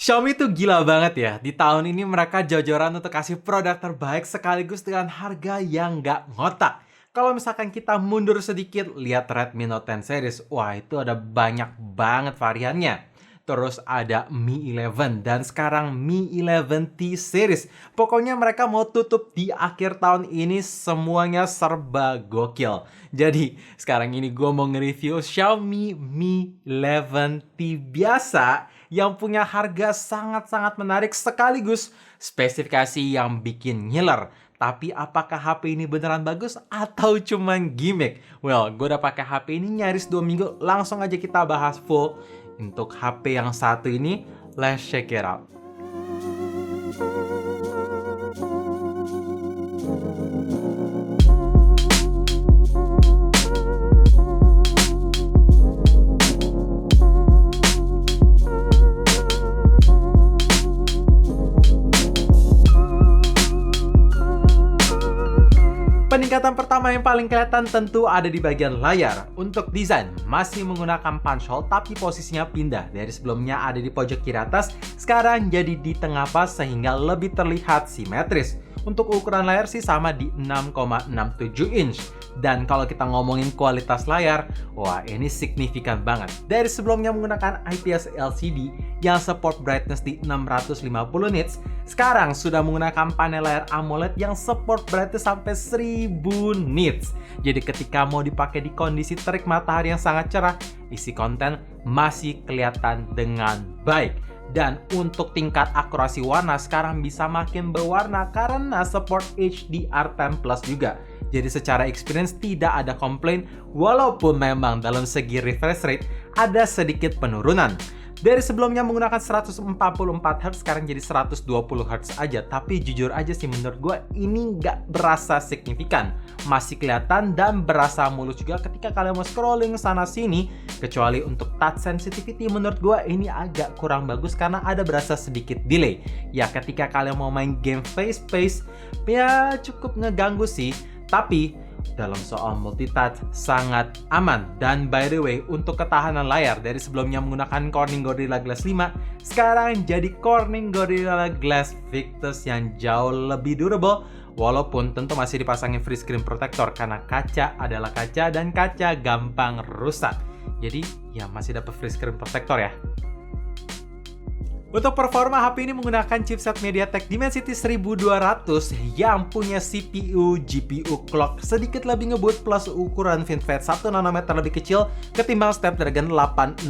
Xiaomi tuh gila banget ya. Di tahun ini mereka jor-joran untuk kasih produk terbaik sekaligus dengan harga yang nggak ngotak. Kalau misalkan kita mundur sedikit, lihat Redmi Note 10 series. Wah, itu ada banyak banget variannya. Terus ada Mi 11 dan sekarang Mi 11T series. Pokoknya mereka mau tutup di akhir tahun ini semuanya serba gokil. Jadi sekarang ini gue mau nge-review Xiaomi Mi 11T biasa yang punya harga sangat-sangat menarik sekaligus spesifikasi yang bikin ngiler. Tapi apakah HP ini beneran bagus atau cuman gimmick? Well, gue udah pakai HP ini nyaris 2 minggu, langsung aja kita bahas full. Untuk HP yang satu ini, let's check it out. Peningkatan pertama yang paling kelihatan tentu ada di bagian layar. Untuk desain, masih menggunakan punch hole tapi posisinya pindah. Dari sebelumnya ada di pojok kiri atas, sekarang jadi di tengah pas sehingga lebih terlihat simetris. Untuk ukuran layar sih sama di 6,67 inch. Dan kalau kita ngomongin kualitas layar, wah ini signifikan banget. Dari sebelumnya menggunakan IPS LCD yang support brightness di 650 nits, sekarang sudah menggunakan panel layar AMOLED yang support brightness sampai 1000 nits. Jadi ketika mau dipakai di kondisi terik matahari yang sangat cerah, isi konten masih kelihatan dengan baik. Dan untuk tingkat akurasi warna sekarang bisa makin berwarna karena support HDR10 Plus juga. Jadi secara experience tidak ada komplain walaupun memang dalam segi refresh rate ada sedikit penurunan. Dari sebelumnya menggunakan 144Hz sekarang jadi 120Hz aja. Tapi jujur aja sih menurut gue ini nggak berasa signifikan. Masih kelihatan dan berasa mulus juga ketika kalian mau scrolling sana sini. Kecuali untuk touch sensitivity menurut gue ini agak kurang bagus karena ada berasa sedikit delay. Ya ketika kalian mau main game face-to-face ya cukup ngeganggu sih. Tapi dalam soal multitouch sangat aman. Dan by the way, untuk ketahanan layar dari sebelumnya menggunakan Corning Gorilla Glass 5, sekarang jadi Corning Gorilla Glass Victus yang jauh lebih durable. Walaupun tentu masih dipasangin free screen protector karena kaca adalah kaca dan kaca gampang rusak. Jadi ya masih dapat free screen protector ya. Untuk performa, HP ini menggunakan chipset MediaTek Dimensity 1200 yang punya CPU, GPU clock sedikit lebih ngebut plus ukuran FinFET 1 nanometer lebih kecil ketimbang Snapdragon 865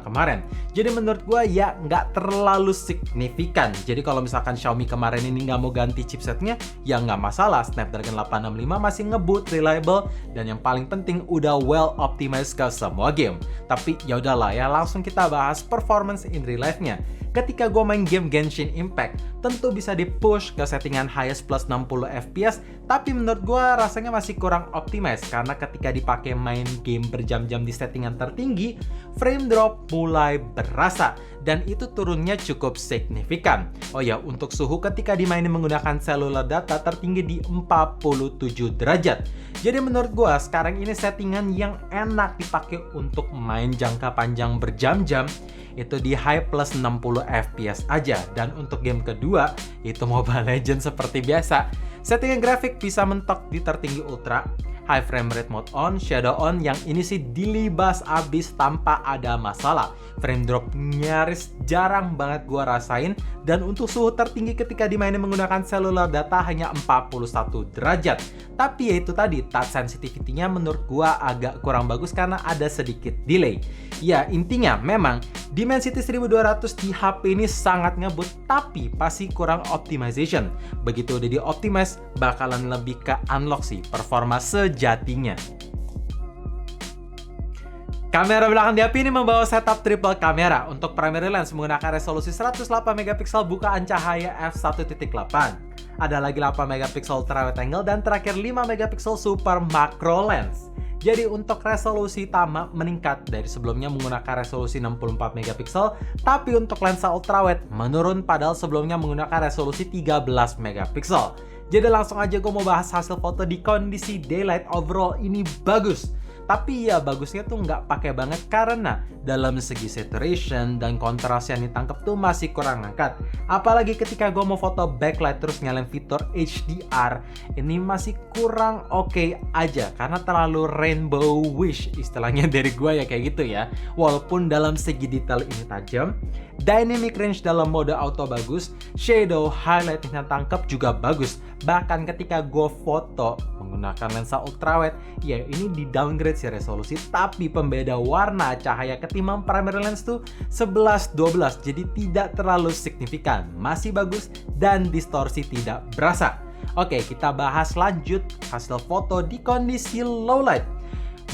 kemarin. Jadi menurut gua ya nggak terlalu signifikan. Jadi kalau misalkan Xiaomi kemarin ini nggak mau ganti chipsetnya, ya nggak masalah. Snapdragon 865 masih ngebut, reliable, dan yang paling penting udah well optimized ke semua game. Tapi ya udahlah ya, langsung kita bahas performance in real life-nya. Ketika gue main game Genshin Impact, tentu bisa di-push ke settingan highest plus 60 fps, tapi menurut gue rasanya masih kurang optimize karena ketika dipakai main game berjam-jam di settingan tertinggi, frame drop mulai berasa dan itu turunnya cukup signifikan. Oh ya, untuk suhu ketika dimainin menggunakan cellular data tertinggi di 47 derajat. Jadi menurut gue sekarang ini settingan yang enak dipakai untuk main jangka panjang berjam-jam itu di high plus 60 fps aja. Dan untuk game kedua itu Mobile Legends seperti biasa, settingan grafik bisa mentok di tertinggi ultra, high frame rate mode on, shadow on yang ini sih dilibas abis tanpa ada masalah. Frame drop nyaris jarang banget gua rasain. Dan untuk suhu tertinggi ketika dimainin menggunakan cellular data hanya 41 derajat. Tapi ya itu tadi, touch sensitivity-nya menurut gua agak kurang bagus karena ada sedikit delay. Ya intinya memang Dimensity 1200 di HP ini sangat ngebut tapi pasti kurang optimization. Begitu udah di-optimize bakalan lebih ke unlock sih performa sejatinya. Kamera belakang di HP ini membawa setup triple kamera. Untuk primary lens menggunakan resolusi 108 megapiksel bukaan cahaya f1.8. Ada lagi 8 megapiksel ultrawide angle dan terakhir 5 megapiksel super macro lens. Jadi untuk resolusi utama meningkat dari sebelumnya menggunakan resolusi 64 megapiksel, tapi untuk lensa ultrawide menurun padahal sebelumnya menggunakan resolusi 13 megapiksel. Jadi langsung aja gue mau bahas hasil foto di kondisi daylight. Overall ini bagus. Tapi ya bagusnya tuh nggak pakai banget karena dalam segi saturation dan kontras yang ditangkap tuh masih kurang angkat. Apalagi ketika gue mau foto backlight terus nyalain fitur HDR, ini masih kurang oke aja karena terlalu rainbow wish istilahnya dari gue ya kayak gitu ya. Walaupun dalam segi detail ini tajam, dynamic range dalam mode auto bagus, shadow highlight yang tangkap juga bagus. Bahkan ketika gue foto menggunakan lensa ultrawide, ya ini di downgrade si resolusi, tapi pembeda warna cahaya ketimbang primary lens tuh 11-12, jadi tidak terlalu signifikan, masih bagus dan distorsi tidak berasa. Oke, kita bahas lanjut hasil foto di kondisi low light.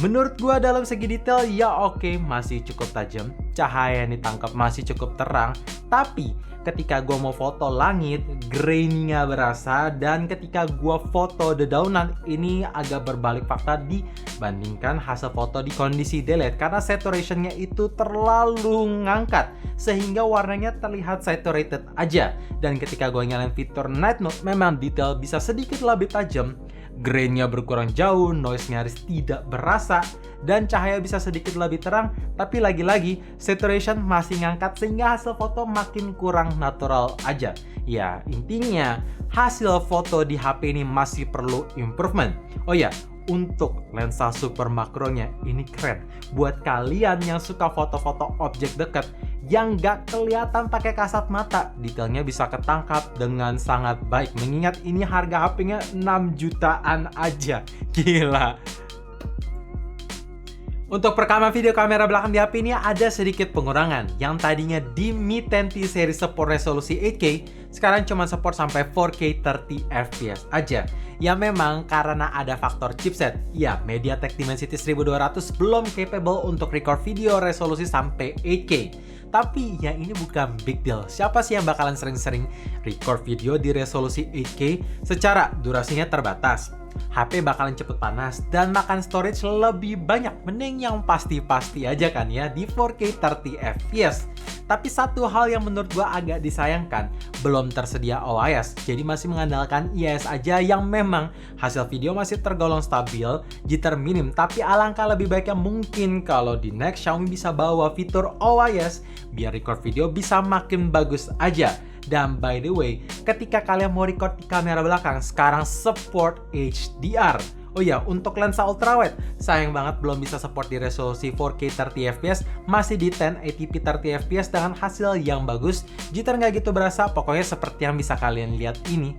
Menurut gua dalam segi detail ya oke, masih cukup tajam, cahaya yang ditangkap masih cukup terang, tapi ketika gua mau foto langit, grain-nya berasa, dan ketika gua foto dedaunan, ini agak berbalik fakta dibandingkan hasil foto di kondisi daylight karena saturation-nya itu terlalu ngangkat sehingga warnanya terlihat saturated aja. Dan ketika gua nyalain fitur night mode, memang detail bisa sedikit lebih tajam, grain-nya berkurang jauh, noise nyaris tidak berasa, dan cahaya bisa sedikit lebih terang, tapi lagi-lagi saturation masih ngangkat sehingga hasil foto makin kurang natural aja. Ya, intinya hasil foto di HP ini masih perlu improvement. Oh ya, untuk lensa super makronya ini keren. Buat kalian yang suka foto-foto objek dekat yang gak kelihatan pakai kasat mata, detailnya bisa ketangkap dengan sangat baik. Mengingat ini harga HP-nya 6 jutaan aja. Gila. Untuk perekaman video kamera belakang di HP ini ada sedikit pengurangan. Yang tadinya di Mi 10T seri support resolusi 8K, sekarang cuma support sampai 4K 30 fps aja. Ya memang karena ada faktor chipset. Ya, MediaTek Dimensity 1200 belum capable untuk record video resolusi sampai 8K. Tapi ya ini bukan big deal. Siapa sih yang bakalan sering-sering record video di resolusi 8K secara durasinya terbatas? HP bakalan cepet panas dan makan storage lebih banyak. Mending yang pasti-pasti aja kan ya di 4K 30 fps. Tapi satu hal yang menurut gua agak disayangkan, belum tersedia OIS. Jadi masih mengandalkan IIS aja yang memang hasil video masih tergolong stabil, jitter minim. Tapi alangkah lebih baiknya mungkin kalau di next Xiaomi bisa bawa fitur OIS biar record video bisa makin bagus aja. Dan by the way, ketika kalian mau record di kamera belakang, sekarang support HDR. Oh ya, untuk lensa ultrawide, sayang banget belum bisa support di resolusi 4K 30 fps, masih di 1080p 30 fps dengan hasil yang bagus. Jitter nggak gitu berasa, pokoknya seperti yang bisa kalian lihat ini.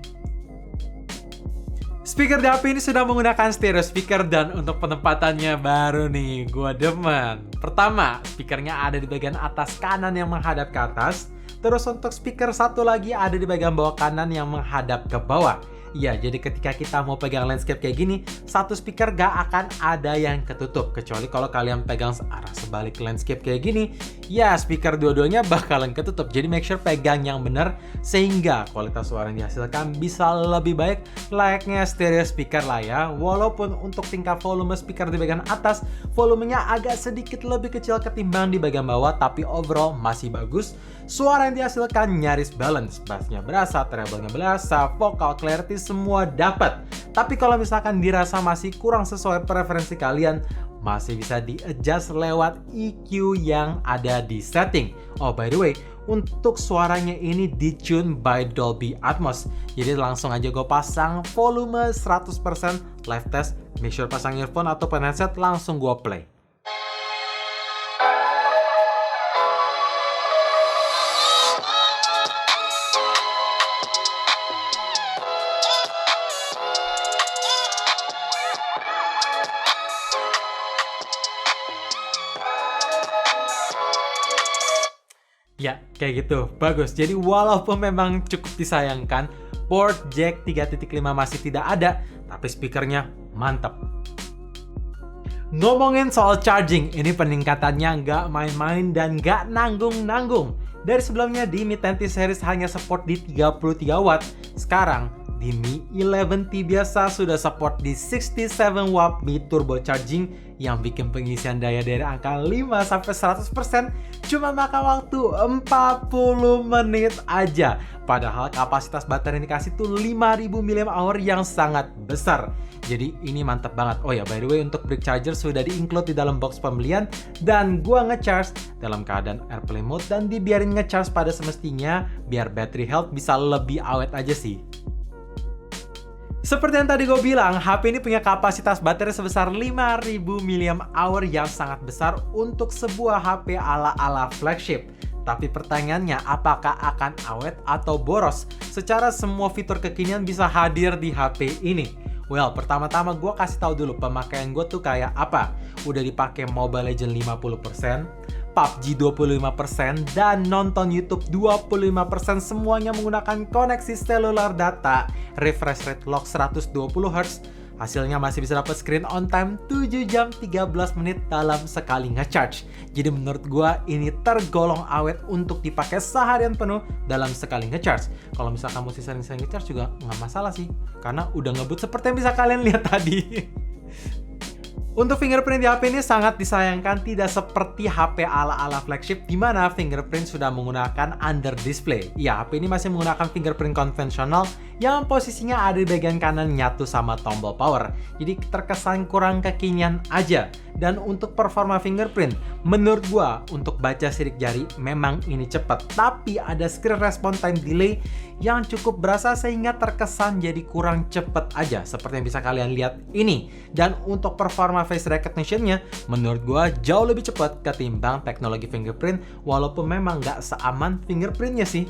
Speaker di HP ini sudah menggunakan stereo speaker dan untuk penempatannya baru nih, gua demen. Pertama, speakernya ada di bagian atas kanan yang menghadap ke atas. Terus untuk speaker satu lagi ada di bagian bawah kanan yang menghadap ke bawah. Ya, jadi ketika kita mau pegang landscape kayak gini, satu speaker gak akan ada yang ketutup. Kecuali kalau kalian pegang arah sebalik landscape kayak gini, ya speaker dua-duanya bakalan ketutup. Jadi make sure pegang yang benar sehingga kualitas suara yang dihasilkan bisa lebih baik layaknya stereo speaker lah ya. Walaupun untuk tingkat volume speaker di bagian atas, volumenya agak sedikit lebih kecil ketimbang di bagian bawah, tapi overall masih bagus. Suara yang dihasilkan nyaris balance, bassnya berasa, treble-nya berasa, vocal clarity semua dapat. Tapi kalau misalkan dirasa masih kurang sesuai preferensi kalian, masih bisa di-adjust lewat EQ yang ada di setting. Oh by the way, untuk suaranya ini di-tune by Dolby Atmos. Jadi langsung aja gue pasang volume 100% live test. Make sure pasang earphone atau headset, langsung gue play. Ya, kayak gitu. Bagus. Jadi walaupun memang cukup disayangkan, port jack 3.5 masih tidak ada, tapi speakernya mantap. Ngomongin soal charging, ini peningkatannya nggak main-main dan nggak nanggung-nanggung. Dari sebelumnya di Mi 10T series hanya support di 33 watt, sekarang di Mi 11T biasa sudah support di 67 watt Mi turbo charging yang bikin pengisian daya dari angka 5-100% cuma makan waktu 40 menit aja. Padahal kapasitas baterai yang dikasih tuh 5000 mAh yang sangat besar. Jadi ini mantap banget. Oh ya, by the way, untuk brick charger sudah di-include di dalam box pembelian, dan gua ngecharge dalam keadaan airplane mode dan dibiarin ngecharge pada semestinya biar battery health bisa lebih awet aja sih. Seperti yang tadi gue bilang, HP ini punya kapasitas baterai sebesar 5000 mAh yang sangat besar untuk sebuah HP ala-ala flagship. Tapi pertanyaannya, apakah akan awet atau boros? Secara semua fitur kekinian bisa hadir di HP ini. Well, pertama-tama gue kasih tahu dulu pemakaian gue tuh kayak apa. Udah dipakai Mobile Legends 50%, PUBG 25%, dan nonton YouTube 25%, semuanya menggunakan koneksi seluler data, refresh rate lock 120Hz. Hasilnya masih bisa dapat screen on time 7 jam 13 menit dalam sekali ngecharge. Jadi menurut gua ini tergolong awet untuk dipakai seharian penuh dalam sekali ngecharge. Kalau misalkan kamu sering-sering ngecharge juga nggak masalah sih, karena udah ngebut seperti yang bisa kalian lihat tadi. Untuk fingerprint di HP ini sangat disayangkan tidak seperti HP ala-ala flagship di mana fingerprint sudah menggunakan under display. Ya, HP ini masih menggunakan fingerprint konvensional yang posisinya ada di bagian kanan nyatu sama tombol power. Jadi terkesan kurang kekinian aja. Dan untuk performa fingerprint, menurut gua untuk baca sidik jari memang ini cepat, tapi ada screen response time delay yang cukup berasa sehingga terkesan jadi kurang cepat aja seperti yang bisa kalian lihat ini. Dan untuk performa face recognition-nya menurut gua jauh lebih cepat ketimbang teknologi fingerprint, walaupun memang nggak seaman fingerprintnya sih.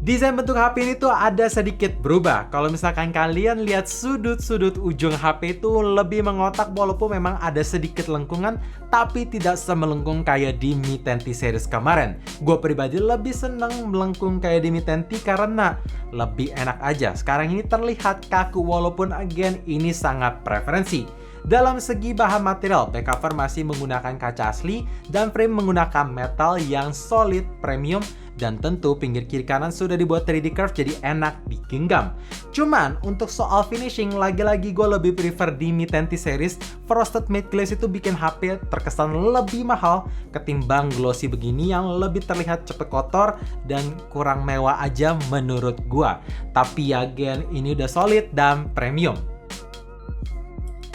Desain bentuk HP ini tuh ada sedikit berubah. Kalau misalkan kalian lihat sudut-sudut ujung HP itu lebih mengotak walaupun memang ada sedikit lengkungan, tapi tidak semelengkung kayak di Mi 10T series kemarin. Gue pribadi lebih seneng melengkung kayak di Mi 10T karena lebih enak aja. Sekarang ini terlihat kaku walaupun again ini sangat preferensi. Dalam segi bahan material, back cover masih menggunakan kaca asli dan frame menggunakan metal yang solid premium. Dan tentu pinggir kiri kanan sudah dibuat 3D curve jadi enak digenggam. Cuman untuk soal finishing, lagi-lagi gue lebih prefer di Mi 10T series. Frosted matte glaze itu bikin HP terkesan lebih mahal ketimbang glossy begini yang lebih terlihat cepet kotor dan kurang mewah aja menurut gue. Tapi again ini udah solid dan premium.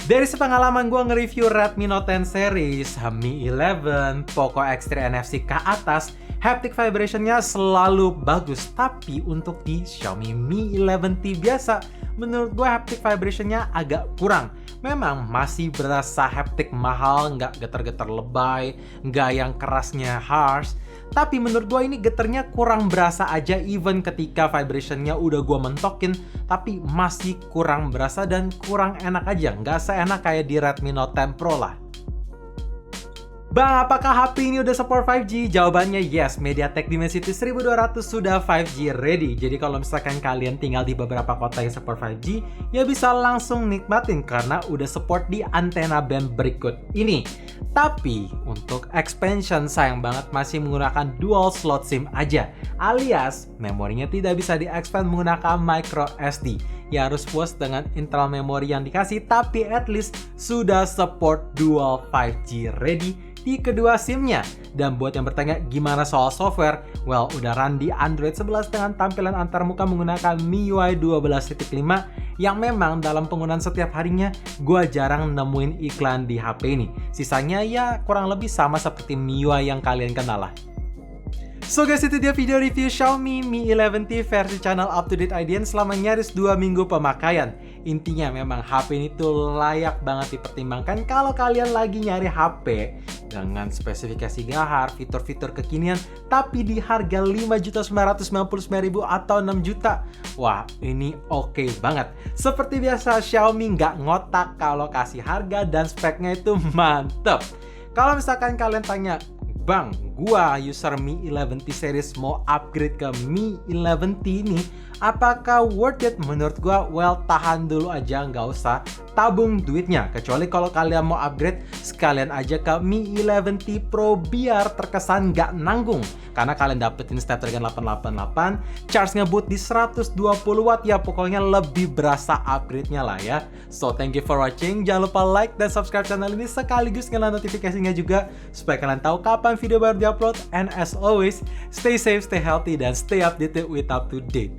Dari sepengalaman gue nge-review Redmi Note 10 series, Mi 11, Poco X3 NFC ke atas, haptic vibration-nya selalu bagus. Tapi untuk di Xiaomi Mi 11T biasa, menurut gue haptic vibration-nya agak kurang. Memang masih berasa haptic mahal, nggak getar-getar lebay, nggak yang kerasnya harsh. Tapi menurut gue ini getarnya kurang berasa aja even ketika vibration-nya udah gue mentokin, tapi masih kurang berasa dan kurang enak aja. Nggak seenak kayak di Redmi Note 10 Pro lah. Bang, apakah HP ini udah support 5G? Jawabannya yes, MediaTek Dimensity 1200 sudah 5G ready. Jadi kalau misalkan kalian tinggal di beberapa kota yang support 5G, ya bisa langsung nikmatin karena udah support di antena band berikut ini. Tapi untuk expansion sayang banget masih menggunakan dual slot SIM aja, alias memorinya tidak bisa di-expand menggunakan micro SD. Ya harus puas dengan internal memory yang dikasih, tapi at least sudah support dual 5G ready di kedua SIM-nya. Dan buat yang bertanya gimana soal software, well udah run di Android 11 dengan tampilan antarmuka menggunakan MIUI 12.5 yang memang dalam penggunaan setiap harinya gue jarang nemuin iklan di HP ini. Sisanya ya kurang lebih sama seperti MIUI yang kalian kenal lah. So guys, itu dia video review Xiaomi Mi 11T versi channel Up To Date IDN selama nyaris 2 minggu pemakaian. Intinya memang HP ini tuh layak banget dipertimbangkan kalau kalian lagi nyari HP dengan spesifikasi gahar, fitur-fitur kekinian, tapi di harga 5.999.000 atau 6 juta. Wah, ini oke banget. Seperti biasa, Xiaomi nggak ngotak kalau kasih harga dan speknya itu mantep. Kalau misalkan kalian tanya, Bang, gua user Mi 11T series mau upgrade ke Mi 11T ini, apakah worth it? Menurut gua, well, tahan dulu aja, nggak usah tabung duitnya. Kecuali kalau kalian mau upgrade, sekalian aja ke Mi 11T Pro biar terkesan nggak nanggung. Karena kalian dapetin Snapdragon 888, charge ngebut di 120 watt ya, pokoknya lebih berasa upgrade-nya lah ya. So thank you for watching, jangan lupa like dan subscribe channel ini sekaligus nyalain notifikasinya juga supaya kalian tahu kapan video baru diupload. And as always, stay safe, stay healthy, dan stay updated with up to date.